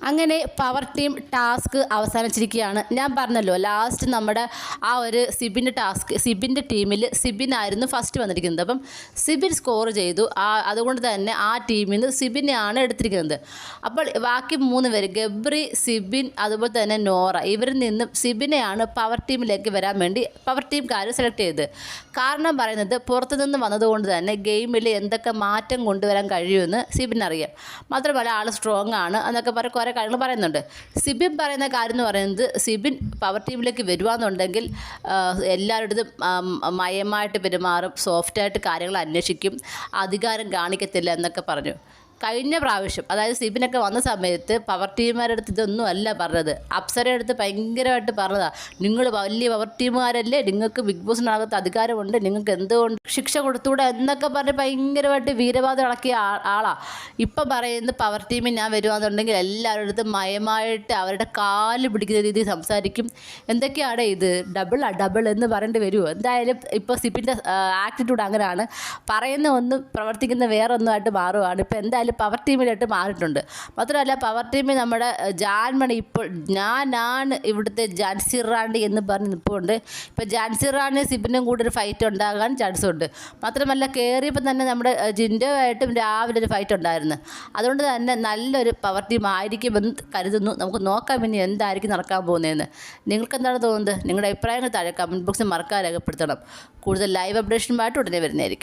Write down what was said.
അങ്ങനെ power team task അവസാനിച്ചിരിക്കുകയാണ്. ഞാൻ പറഞ്ഞല്ലോ ലാസ്റ്റ് നമ്മുടെ ആ ഒരു സിബിൻ്റെ ടീമിൽ സിബിനായിരുന്നു ഫസ്റ്റ് വന്നിരിക്കുന്നത്. അപ്പം സിബിൻ സ്കോർ ചെയ്തു. അതുകൊണ്ട് തന്നെ ആ ടീമിൽ നിന്ന് സിബിനെയാണ് എടുത്തിരിക്കുന്നത്. അപ്പോൾ ബാക്കി 3 പേര് ഗബ്രി, സിബിൻ, അതുപോലെ തന്നെ നോറ, ഇവരിൽ നിന്നും സിബിനെയാണ് പവർ ടീമിലേക്ക് വരാൻ വേണ്ടി പവർ ടീംകാർ സെലക്ട് ചെയ്തത്. കാരണം പറയുന്നത് പുറത്തുനിന്ന് വന്നതുകൊണ്ട് തന്നെ ഗെയിമിൽ എന്തൊക്കെ മാറ്റം കൊണ്ടുവരാൻ കഴിയുമെന്ന് സിബിനറിയാം. മാത്രമല്ല ആൾ സ്ട്രോങ് ആണ് എന്നൊക്കെ പറഞ്ഞ് കുറേ കാര്യങ്ങൾ പറയുന്നുണ്ട്. സിബിൻ പറയുന്ന കാര്യം എന്ന് പറയുന്നത് സിബിൻ പവർ ടീമിലേക്ക് വരുവാന്നുണ്ടെങ്കിൽ എല്ലാവരുടെയും മയമായിട്ട് പെരുമാറും, സോഫ്റ്റായിട്ട് കാര്യങ്ങൾ അന്വേഷിക്കും, അധികാരം കാണിക്കത്തില്ല എന്നൊക്കെ പറഞ്ഞു. കഴിഞ്ഞ പ്രാവശ്യം അതായത് സിബിനൊക്കെ വന്ന സമയത്ത് പവർ ടീമുകാരുടെ അടുത്ത് ഇതൊന്നും അല്ല പറഞ്ഞത്. അപ്സരയുടെ അടുത്ത് ഭയങ്കരമായിട്ട് പറഞ്ഞതാണ്, നിങ്ങൾ വലിയ പവർ ടീമുകാരല്ലേ, നിങ്ങൾക്ക് ബിഗ് ബോസിനകത്ത് അധികാരമുണ്ട്, നിങ്ങൾക്ക് എന്തുകൊണ്ട് ശിക്ഷ കൊടുത്തുകൂടെ എന്നൊക്കെ പറഞ്ഞ് ഭയങ്കരമായിട്ട് വീരവാദം ഇളക്കിയ ആളാണ്. ഇപ്പം പറയുന്നത് പവർ ടീമിൽ ഞാൻ വരുവാന്നുണ്ടെങ്കിൽ എല്ലാവരുടെ അടുത്തും മയമായിട്ട് അവരുടെ കാല് പിടിക്കുന്ന രീതിയിൽ സംസാരിക്കും. എന്തൊക്കെയാണ് ഇത്, ഡബിൾ എന്ന് പറയേണ്ടി വരുമോ? എന്തായാലും ഇപ്പോൾ സിബിൻ്റെ ആറ്റിറ്റ്യൂഡ് അങ്ങനെയാണ്. പറയുന്ന ഒന്നും പ്രവർത്തിക്കുന്ന വേറൊന്നുമായിട്ട് മാറുകയാണ്. ഇപ്പോൾ എന്തായാലും പവർ ടീമിലായിട്ട് മാറിയിട്ടുണ്ട്. മാത്രമല്ല പവർ ടീമിൽ നമ്മുടെ ജാൻമണി ഇപ്പോൾ ഞാനാണ് ഇവിടുത്തെ ജാൻസി റാണി എന്ന് പറഞ്ഞ് നിൽപ്പുണ്ട്. ഇപ്പോൾ ജാൻസി റാണി സിബിനും കൂടെ ഒരു ഫൈറ്റ് ഉണ്ടാകാൻ ചാൻസ് ഉണ്ട്. മാത്രമല്ല കയറിയപ്പോൾ തന്നെ നമ്മുടെ ജിൻഡോയായിട്ടും രാവിലെ ഒരു ഫൈറ്റ് ഉണ്ടായിരുന്നു. അതുകൊണ്ട് തന്നെ നല്ലൊരു പവർ ടീം ആയിരിക്കുമെന്ന് കരുതുന്നു. നമുക്ക് നോക്കാം ഇനി എന്തായിരിക്കും നടക്കാൻ പോകുന്നതെന്ന്. നിങ്ങൾക്ക് എന്താണ് തോന്നുന്നത്? നിങ്ങളുടെ അഭിപ്രായങ്ങൾ താഴെ കമൻറ്റ് ബോക്സിൽ മറക്കാതെ രേഖപ്പെടുത്തണം. കൂടുതൽ ലൈവ് അപ്ഡേഷനുമായിട്ട് ഉടനെ വരുന്നതായിരിക്കും.